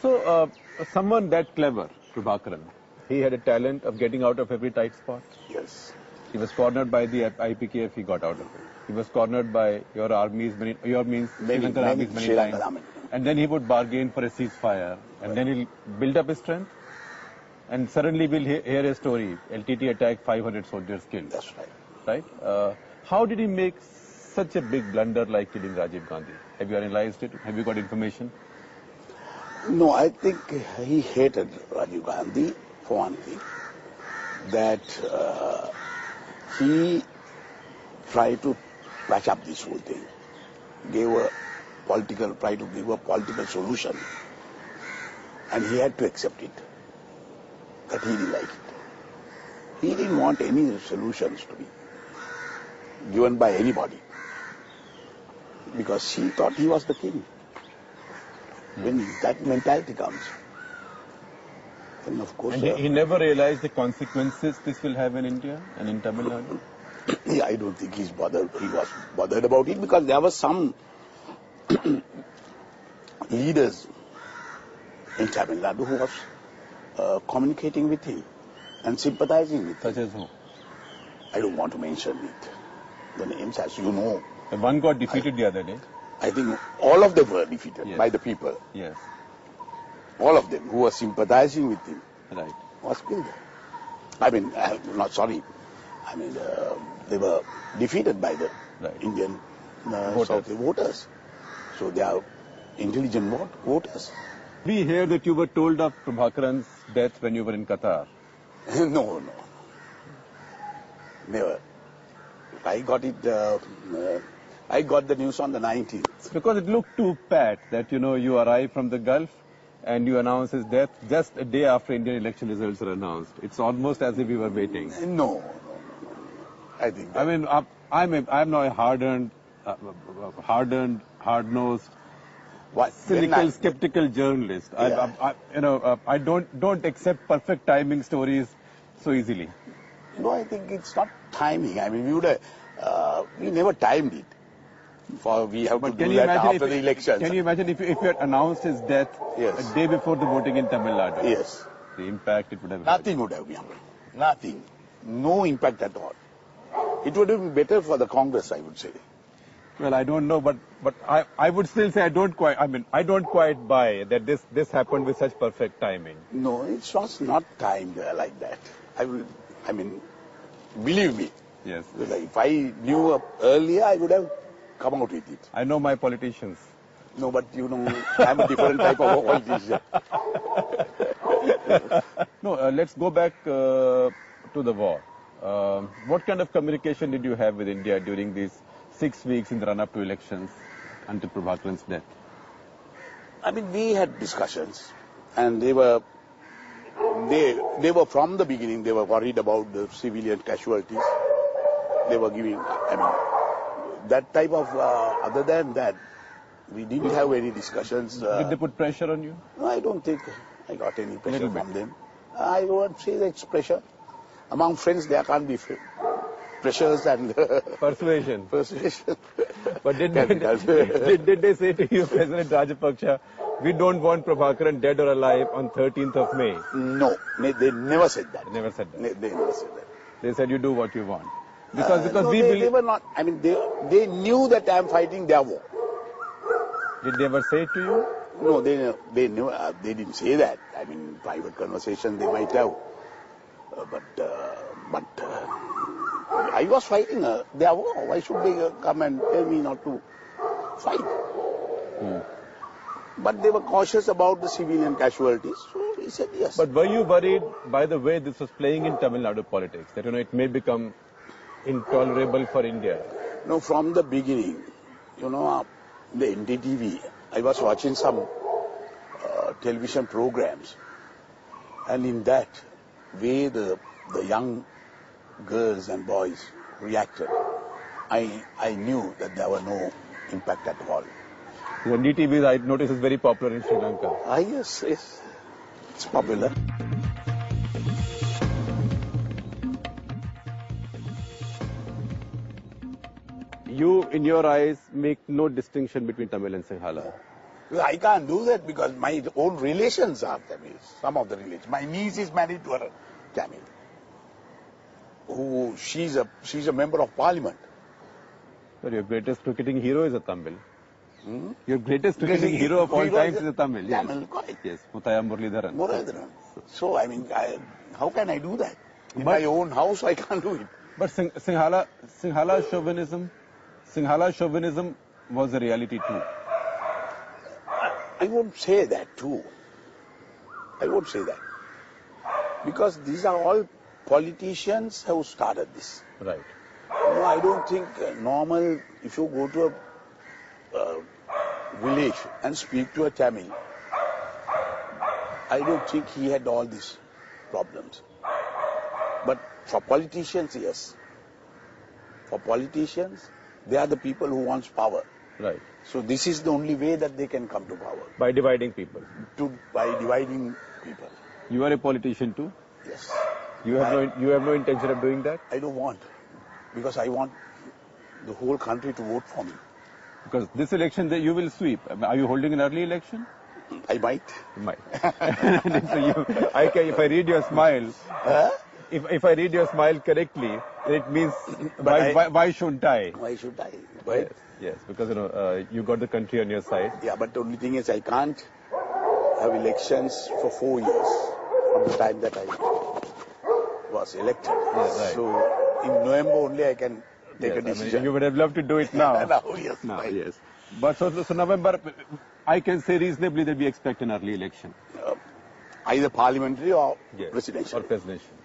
So, someone that clever, Prabhakaran, he had a talent of getting out of every tight spot. Yes. He was cornered by the IPKF, he got out of it. He was cornered by your armies, Sri Lankan armies many times. And then he would bargain for a ceasefire. And then he'll build up his strength. And suddenly we'll hear a story. LTT attacked, 500 soldiers killed. That's right. Right? How did he make such a big blunder like killing Rajiv Gandhi? Have you analyzed it? Have you got information? No, I think he hated Rajiv Gandhi, for one thing. That he tried to patch up this whole thing. Tried to give a political solution. And he had to accept it. That he didn't like it. He didn't want any solutions to be given by anybody. Because he thought he was the king. When that mentality comes, then of course... And he never realized the consequences this will have in India and in Tamil Nadu? Yeah, I don't think he was bothered about it, because there were some leaders in Tamil Nadu who was communicating with him and sympathizing with him. Such as who? I don't want to mention it. The names, as you know. The one got defeated the other day. I think all of them were defeated by the people. Yes. All of them who were sympathizing with him was killed. I mean, they were defeated by the Indian voters. So they are intelligent voters. We hear that you were told of Prabhakaran's death when you were in Qatar. No. Never. I got it... I got the news on the 19th. Because it looked too pat that, you arrived from the Gulf and you announced his death just a day after Indian election results were announced. It's almost as if we were waiting. No. I think... I mean, I'm not a hardened, hard-nosed, cynical, skeptical journalist. Yeah. I don't accept perfect timing stories so easily. No, I think it's not timing. I mean, we never timed it. We have to do that after the elections. Can you imagine if you had announced his death a day before the voting in Tamil Nadu? Yes. The impact it would have Nothing would have been. Nothing. No impact at all. It would have been better for the Congress, I would say. Well, I don't know, but I would still say I don't quite buy that this happened with such perfect timing. No, it was not timed like that. Believe me. Yes. If I knew earlier, I would have come out with it. I know my politicians. No, but I'm a different type of politician. No, let's go back to the war. What kind of communication did you have with India during these 6 weeks in the run-up to elections until Prabhakaran's death? I mean, we had discussions, and they were from the beginning, they were worried about the civilian casualties. They were giving, that type of, other than that, we didn't have any discussions. Did they put pressure on you? No, I don't think I got any pressure from them. I won't say that it's pressure. Among friends, there can't be pressures and... Persuasion. Persuasion. But did they say to you, President Rajapaksa, we don't want Prabhakaran dead or alive on 13th of May? No, they never said that. They never said that. They never said that. They said you do what you want. Because they were not. I mean, they knew that I am fighting their war. Did they ever say it to you? No, they didn't say that. I mean, private conversation they might have. But I was fighting their war. Why should they come and tell me not to fight? But they were cautious about the civilian casualties, so he said yes. But were you worried by the way this was playing in Tamil Nadu politics, that it may become intolerable for India? No, from the beginning, the NDTV, I was watching some television programs, and in that way the young girls and boys reacted. I knew that there was no impact at all. The NDTV, I notice, is very popular in Sri Lanka. Yes, it's popular. You, in your eyes, make no distinction between Tamil and Sinhala. I can't do that because my own relations are Tamils. Some of the relations. My niece is married to a Tamil. She's a member of parliament. But your greatest cricketing hero is a Tamil. Your greatest cricketing hero of all time is a Tamil. Yes. Tamil, quite. Yes, Muthaiya Muralidharan. Muralidharan. So, I mean, how can I do that? In my own house, I can't do it. But Sinhala chauvinism was a reality too. I won't say that too. I won't say that. Because these are all politicians who started this. Right. No, I don't think normal, if you go to a village and speak to a Tamil, I don't think he had all these problems. But for politicians, yes. For politicians, they are the people who want power. Right. So this is the only way that they can come to power. By dividing people. By dividing people. You are a politician too? Yes. You have no intention of doing that? I don't want. Because I want the whole country to vote for me. Because this election you will sweep. Are you holding an early election? I might. You might. So if I read your smile, if I read your smile correctly, it means why shouldn't I? Why should I? Right? Yes, because you got the country on your side. Yeah, but the only thing is I can't have elections for 4 years from the time that I was elected. Yeah, right. So in November only I can take a decision. I mean, you would have loved to do it now. Yes. Now, right. yes. But so November, I can say reasonably that we expect an early election. Either parliamentary or presidential. Or presidential.